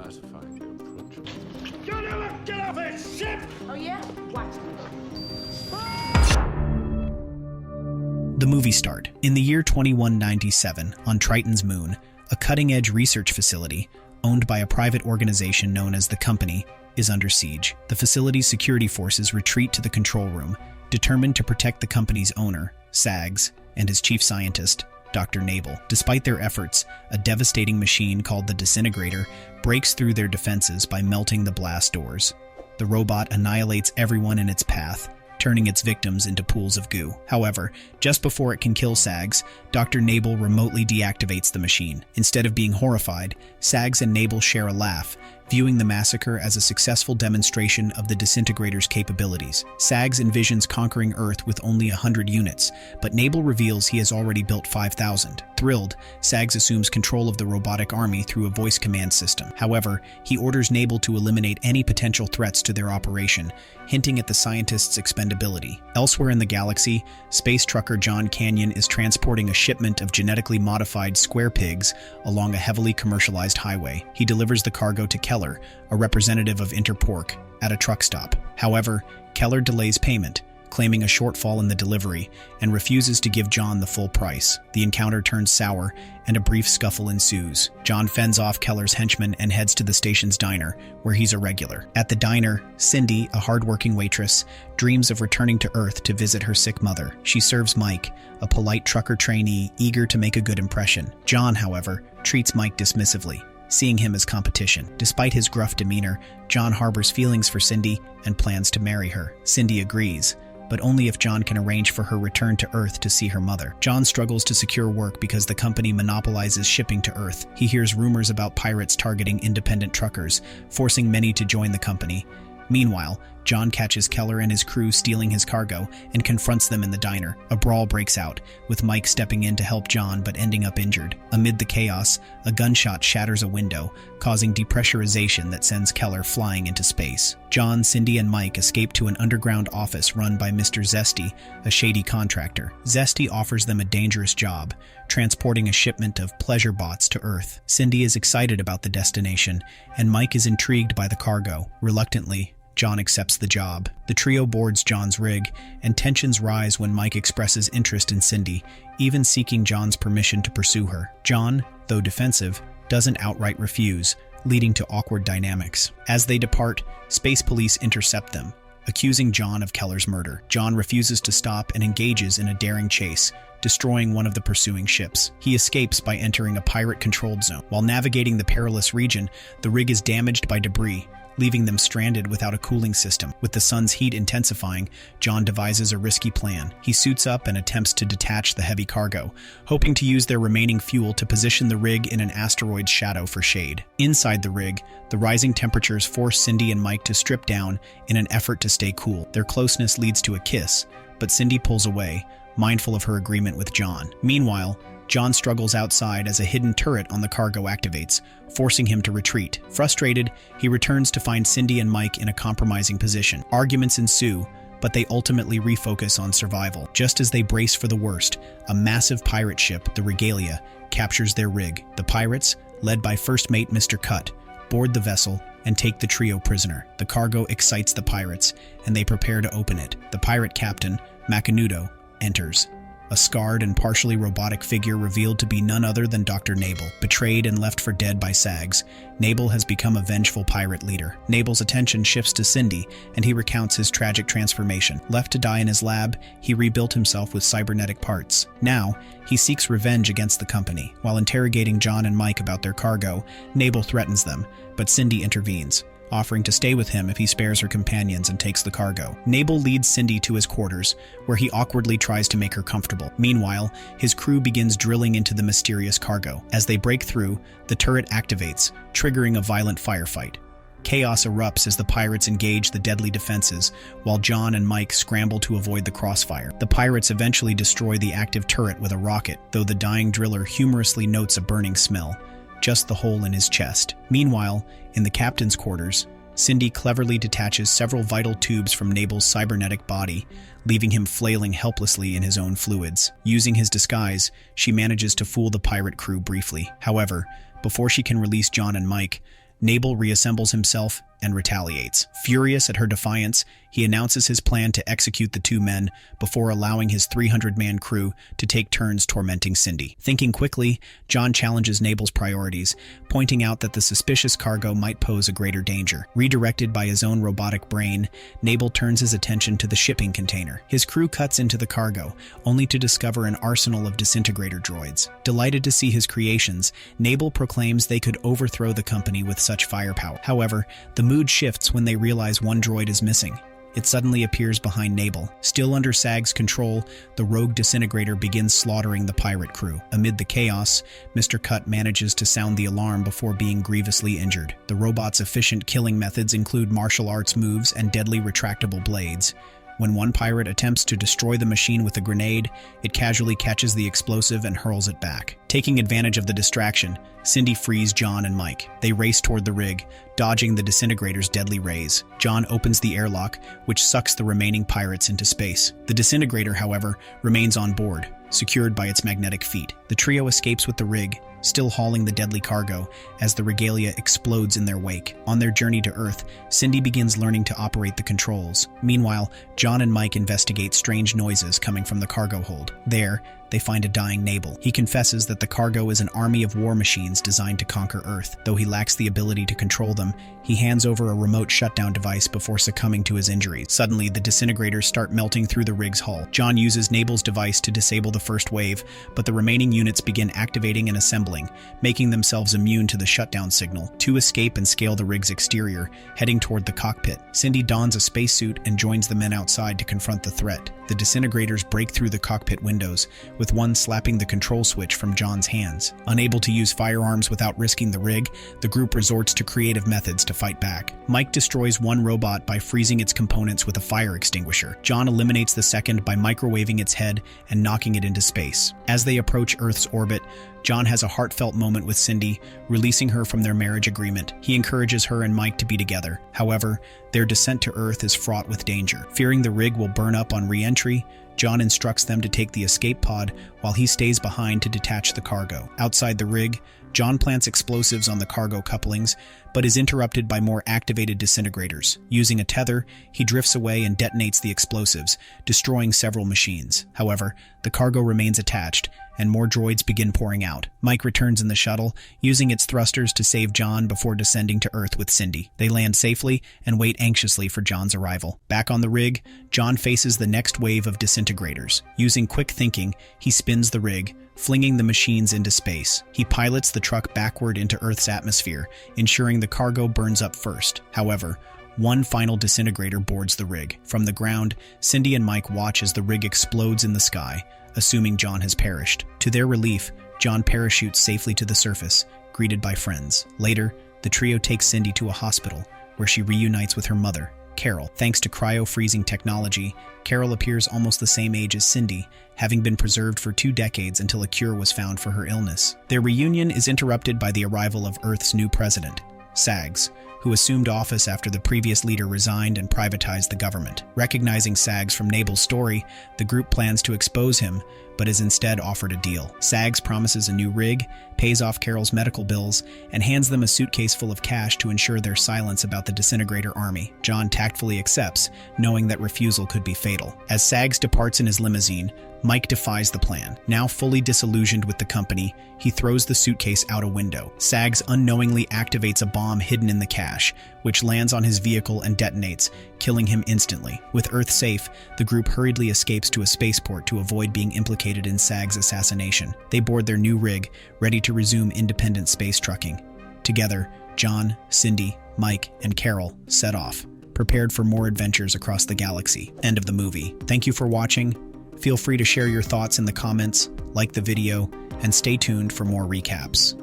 classifying your approach. Get off this ship! Oh yeah? Watch me. The movie start. In the year 2197, on Triton's moon, a cutting-edge research facility, owned by a private organization known as the Company, is under siege. The facility's security forces retreat to the control room, determined to protect the company's owner, Sags, and his chief scientist, Dr. Nabel. Despite their efforts, a devastating machine called the disintegrator breaks through their defenses by melting the blast doors. The robot annihilates everyone in its path, turning its victims into pools of goo. However, just before it can kill Sags, Dr. Nabel remotely deactivates the machine. Instead of being horrified, Sags and Nabel share a laugh, viewing the massacre as a successful demonstration of the disintegrator's capabilities. Sags envisions conquering Earth with only 100 units, but Nabel reveals he has already built 5,000. Thrilled, Sags assumes control of the robotic army through a voice command system. However, he orders Nabel to eliminate any potential threats to their operation, hinting at the scientist's expendability. Elsewhere in the galaxy, space trucker John Canyon is transporting a shipment of genetically modified square pigs along a heavily commercialized highway. He delivers the cargo to Keller, a representative of Interpork, at a truck stop. However, Keller delays payment, claiming a shortfall in the delivery, and refuses to give John the full price. The encounter turns sour, and a brief scuffle ensues. John fends off Keller's henchman and heads to the station's diner, where he's a regular. At the diner, Cindy, a hardworking waitress, dreams of returning to Earth to visit her sick mother. She serves Mike, a polite trucker trainee eager to make a good impression. John, however, treats Mike dismissively, seeing him as competition. Despite his gruff demeanor, John harbors feelings for Cindy and plans to marry her. Cindy agrees, but only if John can arrange for her return to Earth to see her mother. John struggles to secure work because the company monopolizes shipping to Earth. He hears rumors about pirates targeting independent truckers, forcing many to join the company. Meanwhile, John catches Keller and his crew stealing his cargo and confronts them in the diner. A brawl breaks out, with Mike stepping in to help John but ending up injured. Amid the chaos, a gunshot shatters a window, causing depressurization that sends Keller flying into space. John, Cindy, and Mike escape to an underground office run by Mr. Zesty, a shady contractor. Zesty offers them a dangerous job, transporting a shipment of pleasure bots to Earth. Cindy is excited about the destination, and Mike is intrigued by the cargo. Reluctantly, John accepts the job. The trio boards John's rig, and tensions rise when Mike expresses interest in Cindy, even seeking John's permission to pursue her. John, though defensive, doesn't outright refuse, leading to awkward dynamics. As they depart, space police intercept them, accusing John of Keller's murder. John refuses to stop and engages in a daring chase, destroying one of the pursuing ships. He escapes by entering a pirate-controlled zone. While navigating the perilous region, the rig is damaged by debris, leaving them stranded without a cooling system. With the sun's heat intensifying, John devises a risky plan. He suits up and attempts to detach the heavy cargo, hoping to use their remaining fuel to position the rig in an asteroid's shadow for shade. Inside the rig, the rising temperatures force Cindy and Mike to strip down in an effort to stay cool. Their closeness leads to a kiss, but Cindy pulls away, mindful of her agreement with John. Meanwhile, John struggles outside as a hidden turret on the cargo activates, forcing him to retreat. Frustrated, he returns to find Cindy and Mike in a compromising position. Arguments ensue, but they ultimately refocus on survival. Just as they brace for the worst, a massive pirate ship, the Regalia, captures their rig. The pirates, led by First Mate Mr. Cut, board the vessel and take the trio prisoner. The cargo excites the pirates, and they prepare to open it. The pirate captain, Macanudo, enters, a scarred and partially robotic figure revealed to be none other than Dr. Nabel. Betrayed and left for dead by Sags, Nabel has become a vengeful pirate leader. Nabel's attention shifts to Cindy, and he recounts his tragic transformation. Left to die in his lab, he rebuilt himself with cybernetic parts. Now, he seeks revenge against the company. While interrogating John and Mike about their cargo, Nabel threatens them, but Cindy intervenes, offering to stay with him if he spares her companions and takes the cargo. Nabel leads Cindy to his quarters, where he awkwardly tries to make her comfortable. Meanwhile, his crew begins drilling into the mysterious cargo. As they break through, the turret activates, triggering a violent firefight. Chaos erupts as the pirates engage the deadly defenses, while John and Mike scramble to avoid the crossfire. The pirates eventually destroy the active turret with a rocket, though the dying driller humorously notes a burning smell, just the hole in his chest. Meanwhile, in the captain's quarters, Cindy cleverly detaches several vital tubes from Nabel's cybernetic body, leaving him flailing helplessly in his own fluids. Using his disguise, she manages to fool the pirate crew briefly. However, before she can release John and Mike, Nabel reassembles himself and retaliates. Furious at her defiance, he announces his plan to execute the two men before allowing his 300-man crew to take turns tormenting Cindy. Thinking quickly, John challenges Nabel's priorities, pointing out that the suspicious cargo might pose a greater danger. Redirected by his own robotic brain, Nabel turns his attention to the shipping container. His crew cuts into the cargo, only to discover an arsenal of disintegrator droids. Delighted to see his creations, Nabel proclaims they could overthrow the company with such firepower. However, the mood shifts when they realize one droid is missing. It suddenly appears behind Nabel. Still under SAG's control, the rogue disintegrator begins slaughtering the pirate crew. Amid the chaos, Mr. Cut manages to sound the alarm before being grievously injured. The robot's efficient killing methods include martial arts moves and deadly retractable blades. When one pirate attempts to destroy the machine with a grenade, it casually catches the explosive and hurls it back. Taking advantage of the distraction, Cindy frees John and Mike. They race toward the rig, dodging the disintegrator's deadly rays. John opens the airlock, which sucks the remaining pirates into space. The disintegrator, however, remains on board, secured by its magnetic feet. The trio escapes with the rig, still hauling the deadly cargo, as the regalia explodes in their wake. On their journey to Earth, Cindy begins learning to operate the controls. Meanwhile, John and Mike investigate strange noises coming from the cargo hold. There, they find a dying Nabel. He confesses that the cargo is an army of war machines designed to conquer Earth. Though he lacks the ability to control them, he hands over a remote shutdown device before succumbing to his injuries. Suddenly, the disintegrators start melting through the rig's hull. John uses Nabel's device to disable the first wave, but the remaining units begin activating and assembling, making themselves immune to the shutdown signal. Two escape and scale the rig's exterior, heading toward the cockpit. Cindy dons a spacesuit and joins the men outside to confront the threat. The disintegrators break through the cockpit windows, with one slapping the control switch from John's hands. Unable to use firearms without risking the rig, the group resorts to creative methods to fight back. Mike destroys one robot by freezing its components with a fire extinguisher. John eliminates the second by microwaving its head and knocking it into space. As they approach Earth's orbit, John has a heartfelt moment with Cindy, releasing her from their marriage agreement. He encourages her and Mike to be together. However, their descent to Earth is fraught with danger. Fearing the rig will burn up on re-entry, John instructs them to take the escape pod while he stays behind to detach the cargo. Outside the rig, John plants explosives on the cargo couplings, but is interrupted by more activated disintegrators. Using a tether, he drifts away and detonates the explosives, destroying several machines. However, the cargo remains attached, and more droids begin pouring out. Mike returns in the shuttle, using its thrusters to save John before descending to Earth with Cindy. They land safely and wait anxiously for John's arrival. Back on the rig, John faces the next wave of disintegrators. Using quick thinking, he spins the rig, flinging the machines into space. He pilots the truck backward into Earth's atmosphere, ensuring the cargo burns up first. However, one final disintegrator boards the rig. From the ground, Cindy and Mike watch as the rig explodes in the sky, assuming John has perished. To their relief, John parachutes safely to the surface, greeted by friends. Later, the trio takes Cindy to a hospital, where she reunites with her mother, Carol. Thanks to cryo-freezing technology, Carol appears almost the same age as Cindy, having been preserved for 2 decades until a cure was found for her illness. Their reunion is interrupted by the arrival of Earth's new president, Sags, who assumed office after the previous leader resigned and privatized the government. Recognizing Sags from Nabel's story, the group plans to expose him, but is instead offered a deal. Sags promises a new rig, pays off Carol's medical bills, and hands them a suitcase full of cash to ensure their silence about the disintegrator army. John tactfully accepts, knowing that refusal could be fatal. As Sags departs in his limousine, Mike defies the plan. Now fully disillusioned with the company, he throws the suitcase out a window. Sags unknowingly activates a bomb hidden in the cache, which lands on his vehicle and detonates, killing him instantly. With Earth safe, the group hurriedly escapes to a spaceport to avoid being implicated in Sags' assassination. They board their new rig, ready to resume independent space trucking. Together, John, Cindy, Mike, and Carol set off, prepared for more adventures across the galaxy. End of the movie. Thank you for watching. Feel free to share your thoughts in the comments, like the video, and stay tuned for more recaps.